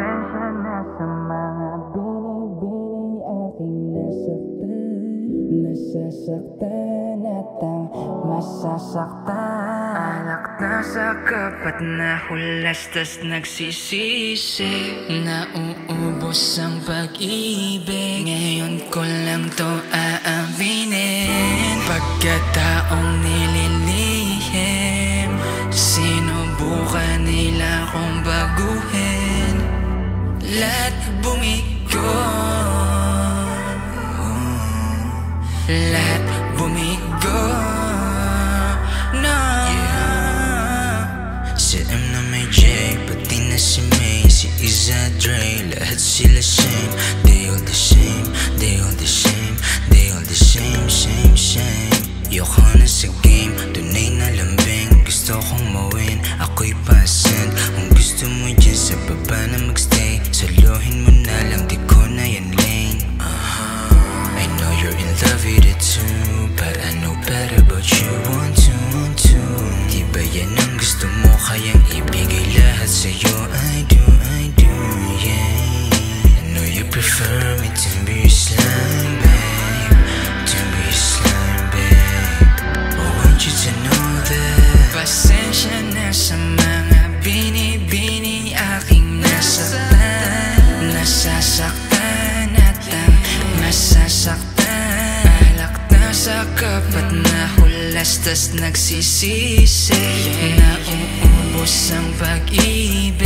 Pasensya na sa mga binibini aking nasaktan. Nasasaktan at ang masasaktan. Alak na sa kapat na hulas, tas nagsisisi. Nauubos ang pag-ibig, ngayon ko lang to aaminin. Pagkataong nililihim, sinubukan nila kong baguhin. Lahat bumigo, lahat bumigo, no. Si M na may J, pati na si May, si Iza, Dre, lahat sila same. They all the same, they all the same, they all the same, same, same. Yoko na sa game, tunay na lambing. Gusto kong mawin, ako'y pasend. Kung gusto mo dyan sa baba na magstay, saluhin mo na lang, di ko na yan lane. I know you're in love with it too, but I know better about you. 1, 2, 1, 2. Di ba yan ang gusto mo, kayang ibigay lahat sa'yo? I do, yeah. I know you prefer me to be your slime, babe, to be your slime, babe. I want you to know that. Pasensya na sa mga binibini aking nasaktan. Nasasaktan at ang masasaktan. Alak na sa kapat na hulas, tas nagsisisi. Nauubos ang pag-ibig,